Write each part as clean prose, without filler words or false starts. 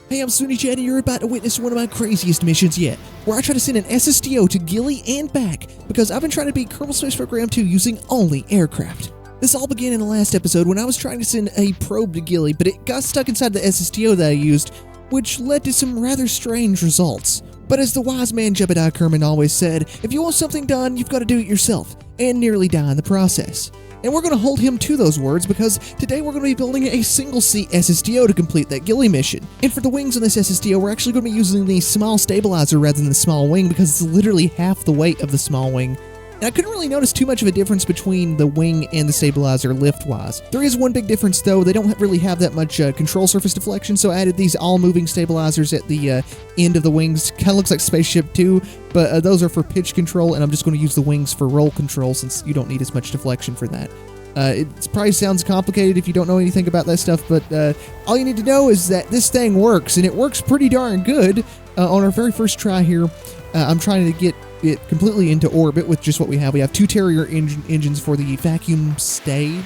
Hey, I'm Smooneychad, and you're about to witness one of my craziest missions yet, where I try to send an SSTO to Gilly and back, because I've been trying to beat Kerbal Space Program 2 using only aircraft. This all began in the last episode when I was trying to send a probe to Gilly, but it got stuck inside the SSTO that I used, which led to some rather strange results. But as the wise man Jebediah Kerman always said, if you want something done, you've got to do it yourself, and nearly die in the process. And we're going to hold him to those words because today we're going to be building a single-seat SSTO to complete that Gilly mission. And for the wings on this SSTO, we're actually going to be using the small stabilizer rather than the small wing because it's literally half the weight of the small wing. And I couldn't really notice too much of a difference between the wing and the stabilizer lift-wise. There is one big difference though, they don't really have that much control surface deflection, so I added these all-moving stabilizers at the end of the wings. Kind of looks like Spaceship 2, but those are for pitch control, and I'm just going to use the wings for roll control since you don't need as much deflection for that. It probably sounds complicated if you don't know anything about that stuff, but all you need to know is that this thing works, and it works pretty darn good. On our very first try here, I'm trying to get it completely into orbit with just what we have. We have two Terrier engines for the vacuum stage.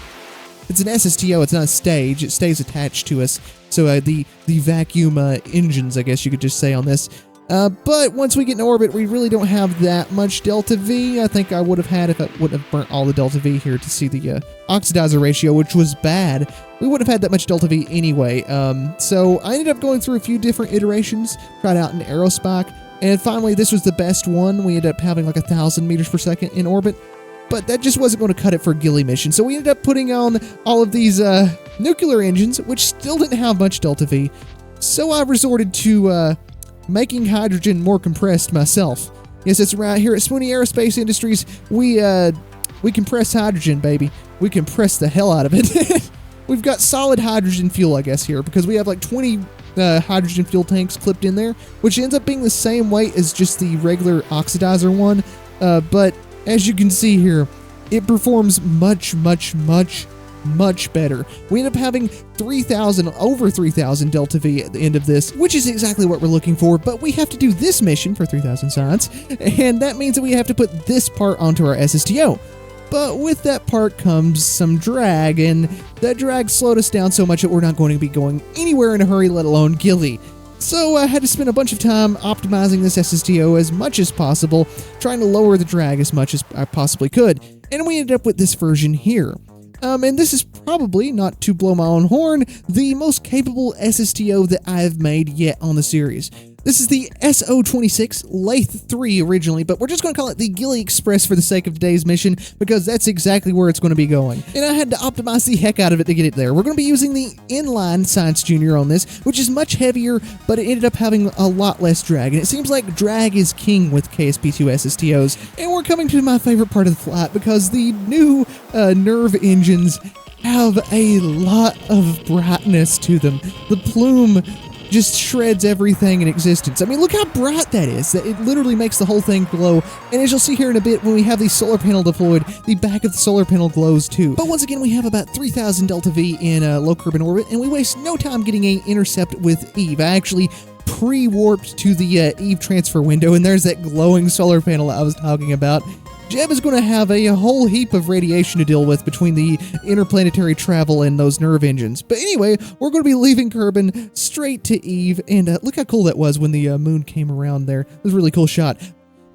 It's an SSTO, it's not a stage, it stays attached to us. So the vacuum engines, I guess you could just say on this. But once we get in orbit, we really don't have that much delta V. I think I would have had if I wouldn't have burnt all the delta V here to see the oxidizer ratio, which was bad. We wouldn't have had that much delta V anyway. So I ended up going through a few different iterations, tried out an aerospike, and finally this was the best one. We ended up having like 1,000 meters per second in orbit, but that just wasn't going to cut it for a Gilly mission. So we ended up putting on all of these nuclear engines, which still didn't have much delta V. So I resorted to making hydrogen more compressed myself. Yes, that's right. Here at Spoony Aerospace Industries, we compress hydrogen, baby. We compress the hell out of it. We've got solid hydrogen fuel, I guess, here, because we have like 20 hydrogen fuel tanks clipped in there, which ends up being the same weight as just the regular oxidizer one. But as you can see here, it performs much better. We end up having over 3,000 delta V at the end of this, which is exactly what we're looking for, but we have to do this mission for 3,000 science, and that means that we have to put this part onto our SSTO. But with that part comes some drag, and that drag slowed us down so much that we're not going to be going anywhere in a hurry, let alone Gilly. So I had to spend a bunch of time optimizing this SSTO as much as possible, trying to lower the drag as much as I possibly could, and we ended up with this version here. And this is probably, not to blow my own horn, the most capable SSTO that I have made yet on the series. This is the SO26 Lathe 3 originally, but we're just going to call it the Gilly Express for the sake of today's mission, because that's exactly where it's going to be going. And I had to optimize the heck out of it to get it there. We're going to be using the inline Science Junior on this, which is much heavier, but it ended up having a lot less drag. And it seems like drag is king with KSP2 SSTOs. And we're coming to my favorite part of the flight, because the new nerve engines have a lot of brightness to them. The plume just shreds everything in existence. I mean, look how bright that is. It literally makes the whole thing glow. And as you'll see here in a bit, when we have the solar panel deployed, the back of the solar panel glows too. But once again, we have about 3,000 delta V in low Kerbin orbit, and we waste no time getting an intercept with Eve. I actually pre-warped to the Eve transfer window, and there's that glowing solar panel I was talking about. Jeb is going to have a whole heap of radiation to deal with between the interplanetary travel and those nerve engines. But anyway, we're going to be leaving Kerbin straight to Eve, and look how cool that was when the moon came around there. It was a really cool shot.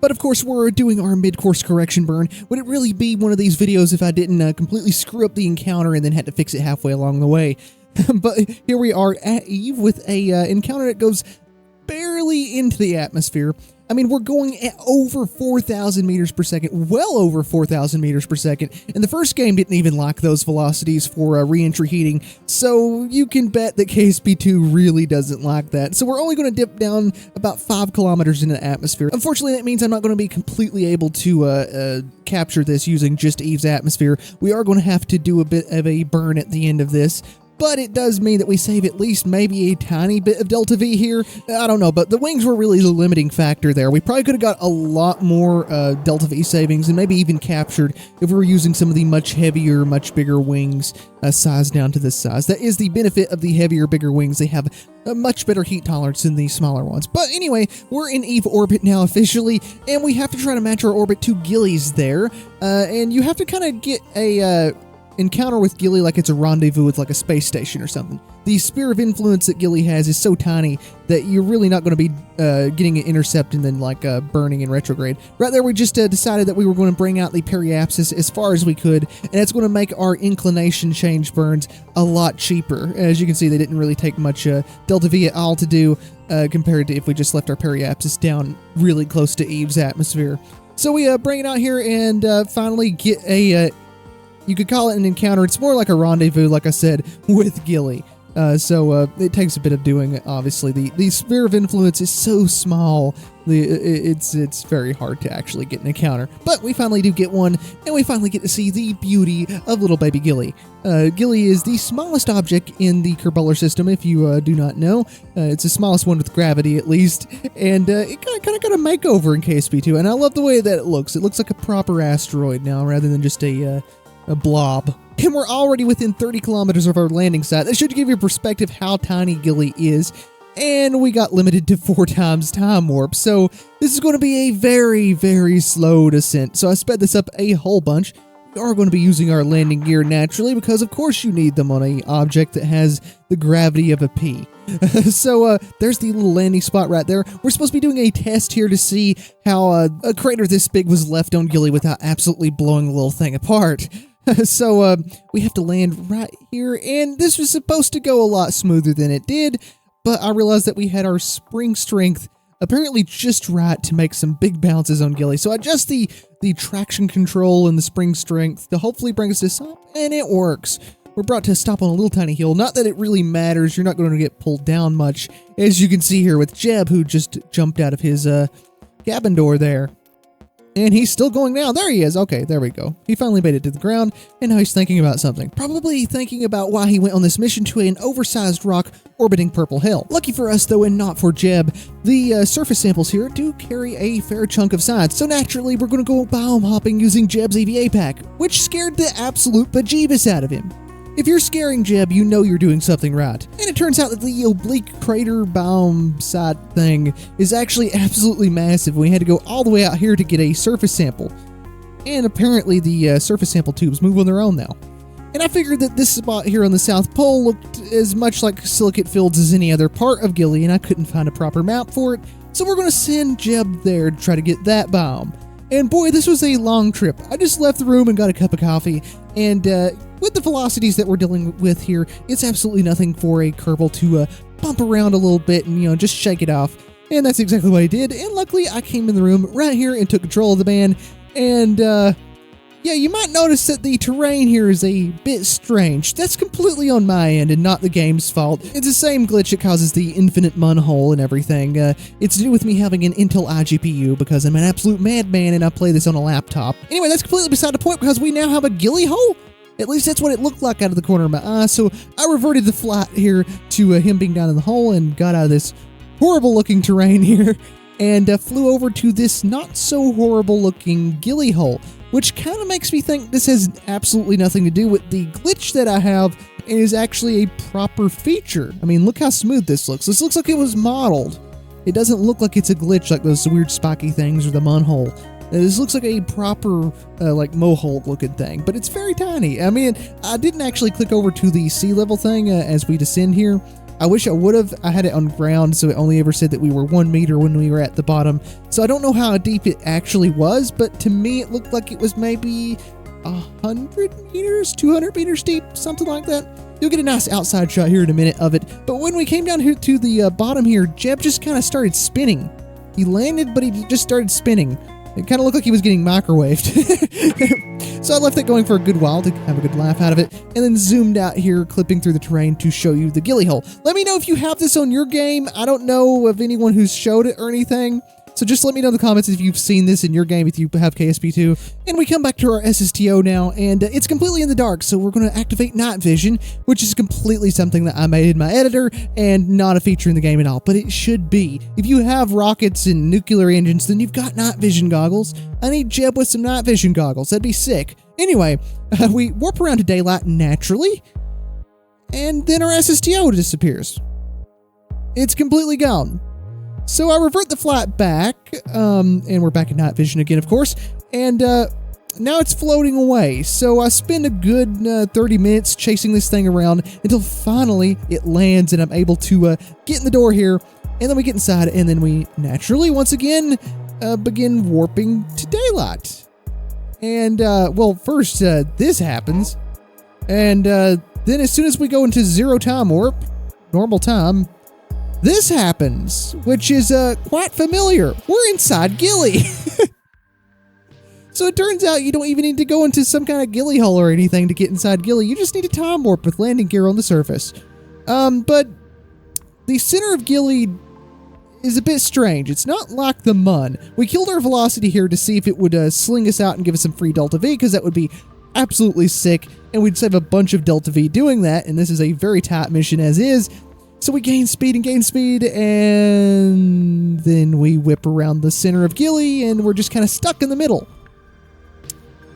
But of course, we're doing our mid-course correction burn. Would it really be one of these videos if I didn't completely screw up the encounter and then had to fix it halfway along the way? But here we are at Eve with a encounter that goes barely into the atmosphere. I mean, we're going at over 4,000 meters per second, well over 4,000 meters per second, and the first game didn't even like those velocities for re-entry heating, so you can bet that KSP2 really doesn't like that. So we're only going to dip down about 5 kilometers in the atmosphere. Unfortunately, that means I'm not going to be completely able to capture this using just Eve's atmosphere. We are going to have to do a bit of a burn at the end of this. But it does mean that we save at least maybe a tiny bit of delta V here. I don't know, but the wings were really the limiting factor there. We probably could have got a lot more delta V savings and maybe even captured if we were using some of the much heavier, much bigger wings sized down to this size. That is the benefit of the heavier, bigger wings. They have a much better heat tolerance than the smaller ones. But anyway, we're in Eve orbit now officially, and we have to try to match our orbit to Gilly's there. And you have to kind of get a encounter with Gilly like it's a rendezvous with like a space station or something. The sphere of influence that Gilly has is so tiny that you're really not going to be getting an intercept and then like burning in retrograde. Right there, we just decided that we were going to bring out the periapsis as far as we could, and it's going to make our inclination change burns a lot cheaper. As you can see, they didn't really take much delta V at all to do compared to if we just left our periapsis down really close to Eve's atmosphere. So we bring it out here and finally get a, you could call it an encounter. It's more like a rendezvous, like I said, with Gilly. So it takes a bit of doing, obviously. The sphere of influence is so small, it's very hard to actually get an encounter. But we finally do get one, and we finally get to see the beauty of little baby Gilly. Gilly is the smallest object in the Kerbuller system, if you do not know. It's the smallest one with gravity, at least, and it kind of got a makeover in KSP2, and I love the way that it looks. It looks like a proper asteroid now, rather than just a blob. And we're already within 30 kilometers of our landing site. That should give you a perspective how tiny Gilly is. And we got limited to 4 times time warp. So this is going to be a very, very slow descent. So I sped this up a whole bunch. We are going to be using our landing gear naturally because of course you need them on an object that has the gravity of a pea. So there's the little landing spot right there. We're supposed to be doing a test here to see how a crater this big was left on Gilly without absolutely blowing the little thing apart. So we have to land right here, and this was supposed to go a lot smoother than it did, but I realized that we had our spring strength apparently just right to make some big bounces on Gilly. So I adjust the traction control and the spring strength to hopefully bring us to stop, and it works. We're brought to a stop on a little tiny hill. Not that it really matters. You're not going to get pulled down much, as you can see here with Jeb, who just jumped out of his cabin door there. And he's still going down. There he is. Okay, there we go. He finally made it to the ground, and now he's thinking about something. Probably thinking about why he went on this mission to an oversized rock orbiting purple hell. Lucky for us, though, and not for Jeb, the surface samples here do carry a fair chunk of science. So naturally, we're going to go biome hopping using Jeb's EVA pack, which scared the absolute bejeebus out of him. If you're scaring Jeb, you know you're doing something right. And it turns out that the oblique crater biome site thing is actually absolutely massive. We had to go all the way out here to get a surface sample. And apparently the surface sample tubes move on their own now. And I figured that this spot here on the South Pole looked as much like silicate fields as any other part of Gilly, and I couldn't find a proper map for it. So we're going to send Jeb there to try to get that biome. And boy, this was a long trip. I just left the room and got a cup of coffee, and with the velocities that we're dealing with here, it's absolutely nothing for a Kerbal to bump around a little bit and, you know, just shake it off. And that's exactly what I did, and luckily I came in the room right here and took control of the band, and yeah, you might notice that the terrain here is a bit strange. That's completely on my end and not the game's fault. It's the same glitch that causes the infinite mun hole and everything. It's to do with me having an Intel iGPU because I'm an absolute madman and I play this on a laptop. Anyway, that's completely beside the point because we now have a Gilly hole. At least that's what it looked like out of the corner of my eye. So I reverted the flight here to him being down in the hole and got out of this horrible looking terrain here and flew over to this not so horrible looking Gilly hole, which kind of makes me think this has absolutely nothing to do with the glitch that I have and is actually a proper feature. I mean, look how smooth this looks. This looks like it was modeled. It doesn't look like it's a glitch like those weird spiky things or the mun hole. This looks like a proper, like, mohole looking thing, but it's very tiny. I mean, I didn't actually click over to the sea level thing as we descend here. I wish I would have. I had it on ground, so it only ever said that we were 1 meter when we were at the bottom. So I don't know how deep it actually was, but to me it looked like it was maybe 100 meters, 200 meters deep, something like that. You'll get a nice outside shot here in a minute of it. But when we came down here to the bottom here, Jeb just kind of started spinning. He landed, but he just started spinning. It kind of looked like he was getting microwaved. So I left it going for a good while to have a good laugh out of it, and then zoomed out here, clipping through the terrain to show you the Gilly hole. Let me know if you have this on your game. I don't know of anyone who's showed it or anything. So just let me know in the comments if you've seen this in your game, if you have KSP2. And we come back to our SSTO now, and it's completely in the dark, so we're going to activate night vision, which is completely something that I made in my editor and not a feature in the game at all, but it should be. If you have rockets and nuclear engines, then you've got night vision goggles. I need Jeb with some night vision goggles. That'd be sick. Anyway, we warp around to daylight naturally, and then our SSTO disappears. It's completely gone. So I revert the flight back, and we're back in night vision again, of course, and now it's floating away. So I spend a good 30 minutes chasing this thing around until finally it lands and I'm able to get in the door here. And then we get inside and then we naturally, once again, begin warping to daylight. And, well, first this happens. And then as soon as we go into 0 time warp, normal time, this happens, which is quite familiar. We're inside Gilly. So it turns out you don't even need to go into some kind of Gilly hole or anything to get inside Gilly. You just need a time warp with landing gear on the surface. But the center of Gilly is a bit strange. It's not like the Mun. We killed our velocity here to see if it would sling us out and give us some free Delta V, because that would be absolutely sick, and we'd save a bunch of Delta V doing that, and this is a very tight mission as is. So we gain speed, and then we whip around the center of Gilly, and we're just kind of stuck in the middle.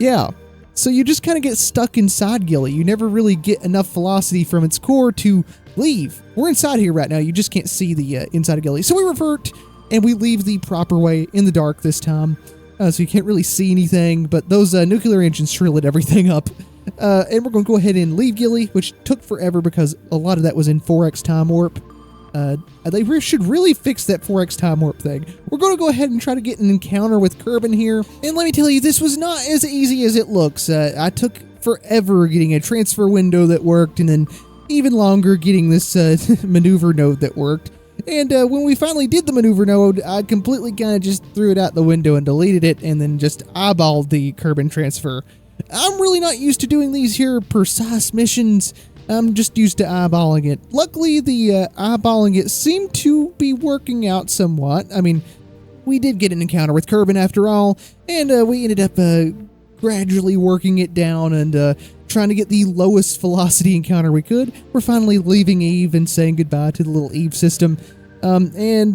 Yeah, so you just kind of get stuck inside Gilly. You never really get enough velocity from its core to leave. We're inside here right now. You just can't see the inside of Gilly. So we revert, and we leave the proper way in the dark this time. So you can't really see anything, but those nuclear engines sure lit everything up. And we're going to go ahead and leave Gilly, which took forever because a lot of that was in 4x time warp. They should really fix that 4x time warp thing. We're going to go ahead and try to get an encounter with Kerbin here. And let me tell you, this was not as easy as it looks. I took forever getting a transfer window that worked, and then even longer getting this maneuver node that worked. And when we finally did the maneuver node, I completely kind of just threw it out the window and deleted it, and then just eyeballed the Kerbin transfer. I'm really not used to doing these here precise missions. I'm just used to eyeballing it. Luckily, the eyeballing it seemed to be working out somewhat. I mean, we did get an encounter with Kerbin after all, and we ended up gradually working it down and trying to get the lowest velocity encounter we could. We're finally leaving Eve and saying goodbye to the little Eve system. And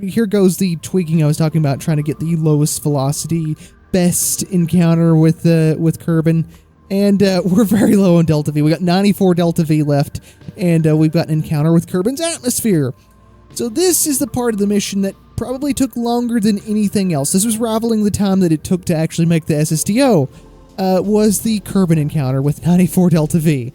here goes the tweaking I was talking about, trying to get the lowest velocity, best encounter with Kerbin. And we're very low on Delta V. We got 94 Delta V left, and we've got an encounter with Kerbin's atmosphere. So this is the part of the mission that probably took longer than anything else. This was rivaling the time that it took to actually make the SSTO. Was the Kerbin encounter with 94 Delta V.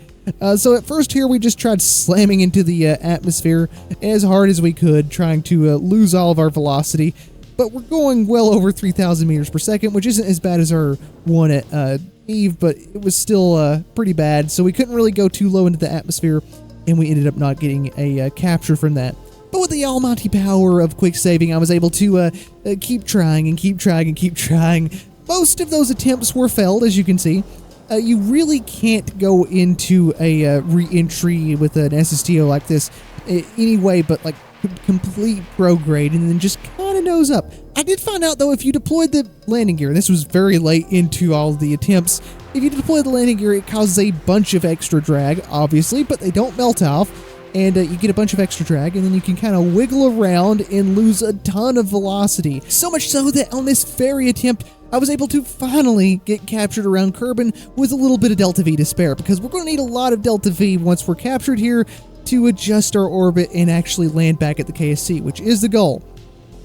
So at first here we just tried slamming into the atmosphere as hard as we could, trying to lose all of our velocity, but we're going well over 3,000 meters per second, which isn't as bad as our one at Eve, but it was still pretty bad, so we couldn't really go too low into the atmosphere, and we ended up not getting a capture from that. But with the almighty power of quick saving, I was able to keep trying and keep trying and keep trying. Most of those attempts were failed, as you can see. You really can't go into a re-entry with an SSTO like this anyway, but like complete pro grade and then just kind of nose up. I did find out though, if you deployed the landing gear, this was very late into all the attempts, if you deploy the landing gear, it causes a bunch of extra drag, obviously, but they don't melt off. And you get a bunch of extra drag, and then you can kind of wiggle around and lose a ton of velocity. So much so that on this very attempt, I was able to finally get captured around Kerbin with a little bit of Delta V to spare, because we're going to need a lot of Delta V once we're captured here to adjust our orbit and actually land back at the KSC, which is the goal.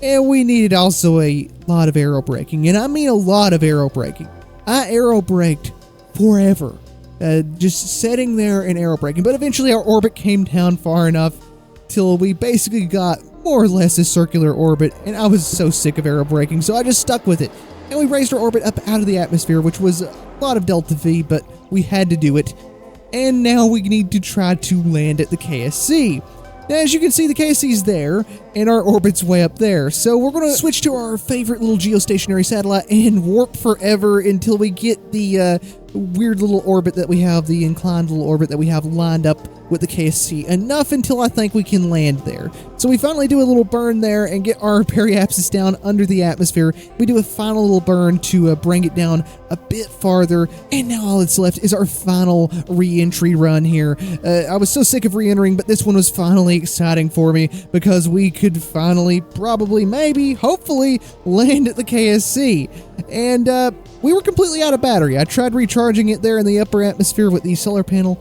And we needed also a lot of aero braking, and I mean a lot of aero braking. I aero braked forever. Just sitting there and aero braking, but eventually our orbit came down far enough till we basically got more or less a circular orbit, and I was so sick of aero braking, so I just stuck with it. And we raised our orbit up out of the atmosphere, which was a lot of Delta V, but we had to do it. And now we need to try to land at the KSC. Now, as you can see, the KSC's there, and our orbit's way up there. So we're going to switch to our favorite little geostationary satellite and warp forever until we get the weird little orbit that we have, the inclined little orbit that we have lined up with the KSC. Enough until I think we can land there. So we finally do a little burn there and get our periapsis down under the atmosphere. We do a final little burn to bring it down a bit farther, and now all that's left is our final re-entry run here. I was so sick of re-entering, but this one was finally exciting for me because we could finally, probably, maybe, hopefully, land at the KSC. And we were completely out of battery. I tried recharging it there in the upper atmosphere with the solar panel.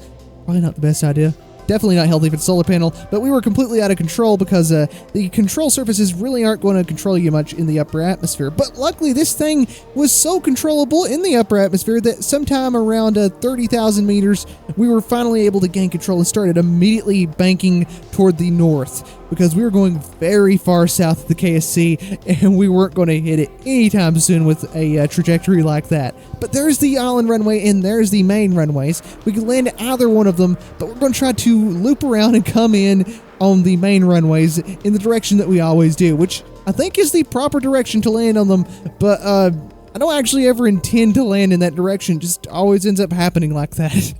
Probably not the best idea. definitely not healthy for the solar panel, but we were completely out of control because the control surfaces really aren't going to control you much in the upper atmosphere. But luckily, this thing was so controllable in the upper atmosphere that sometime around 30,000 meters, we were finally able to gain control and started immediately banking toward the north, because we were going very far south of the KSC, and we weren't going to hit it anytime soon with a trajectory like that. But there's the island runway, and there's the main runways. We can land at either one of them, but we're going to try to loop around and come in on the main runways in the direction that we always do, which I think is the proper direction to land on them, but I don't actually ever intend to land in that direction. It just always ends up happening like that.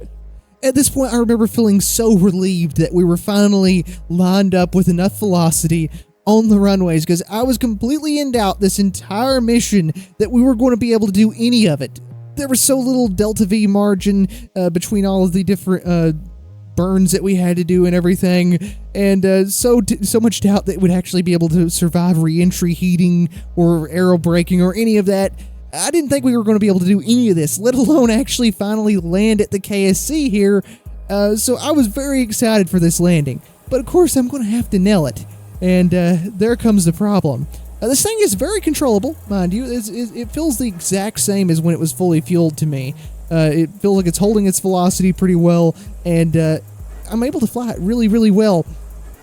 At this point, I remember feeling so relieved that we were finally lined up with enough velocity on the runways, because I was completely in doubt this entire mission that we were going to be able to do any of it. There was so little delta V margin between all of the different burns that we had to do and everything, and so much doubt that we'd actually be able to survive re-entry heating or aero braking or any of that. I didn't think we were going to be able to do any of this, let alone actually finally land at the KSC here, so I was very excited for this landing. But of course, I'm going to have to nail it, and there comes the problem. This thing is very controllable, mind you. It feels the exact same as when it was fully fueled to me. It feels like it's holding its velocity pretty well, and I'm able to fly it really, really well.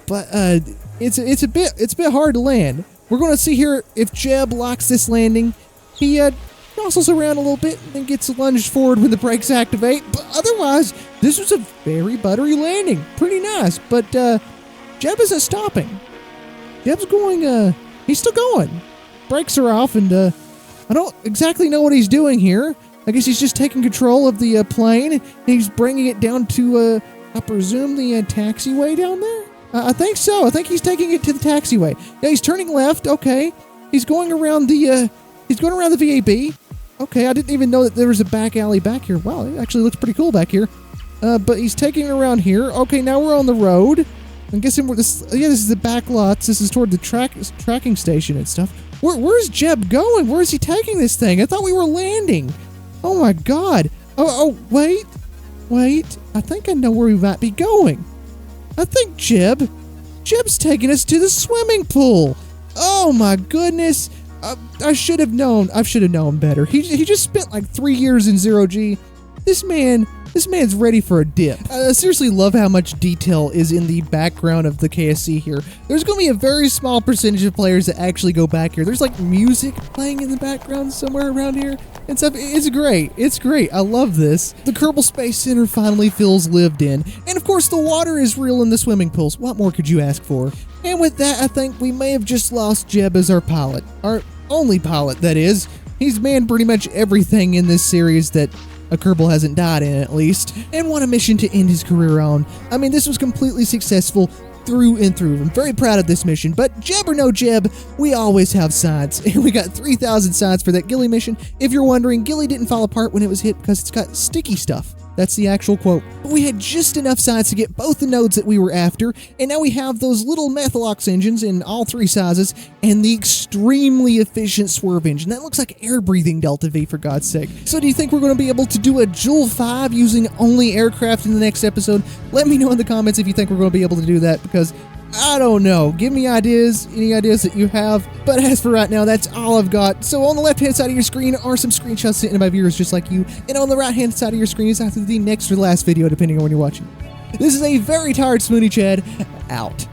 But it's a bit hard to land. We're going to see here if Jeb likes this landing. He jostles around a little bit and then gets lunged forward when the brakes activate. But otherwise, this was a very buttery landing. Pretty nice. But Jeb isn't stopping. Jeb's going, he's still going. Brakes are off, and I don't exactly know what he's doing here. I guess he's just taking control of the plane, and he's bringing it down to, I presume, the taxiway down there? I think so. I think he's taking it to the taxiway. Yeah, he's turning left. Okay. He's going around the... He's going around the VAB. Okay, I didn't even know that there was a back alley back here. Wow, it actually looks pretty cool back here. But he's taking it around here. Okay, now we're on the road. I'm guessing this is the back lots. This is toward the tracking station and stuff. Where's Jeb going? Where is he taking this thing? I thought we were landing. Oh my God. Oh, wait. I think I know where we might be going. I think Jeb's taking us to the swimming pool. Oh my goodness. I should have known. I should have known better. He just spent like 3 years in 0G. This man's ready for a dip. I seriously love how much detail is in the background of the KSC here. There's going to be a very small percentage of players that actually go back here. There's like music playing in the background somewhere around here and stuff. It's great. It's great. I love this. The Kerbal Space Center finally feels lived in. And of course, the water is real in the swimming pools. What more could you ask for? And with that, I think we may have just lost Jeb as our pilot. Our only pilot, that is. He's manned pretty much everything in this series that a Kerbal hasn't died in, at least, and what a mission to end his career on. I mean, this was completely successful through and through. I'm very proud of this mission, but Jeb or no Jeb, we always have science, and we got 3,000 science for that Gilly mission. If you're wondering, Gilly didn't fall apart when it was hit because it's got sticky stuff. That's the actual quote. But we had just enough science to get both the nodes that we were after, and now we have those little Methalox engines in all 3 sizes, and the extremely efficient swerve engine. That looks like air-breathing Delta V, for God's sake. So do you think we're going to be able to do a Joule 5 using only aircraft in the next episode? Let me know in the comments if you think we're going to be able to do that, because I don't know. Give me ideas, any ideas that you have. But as for right now, that's all I've got. So on the left-hand side of your screen are some screenshots sent in by viewers just like you. And on the right-hand side of your screen is either the next or last video, depending on when you're watching. This is a very tired Smooneychad out.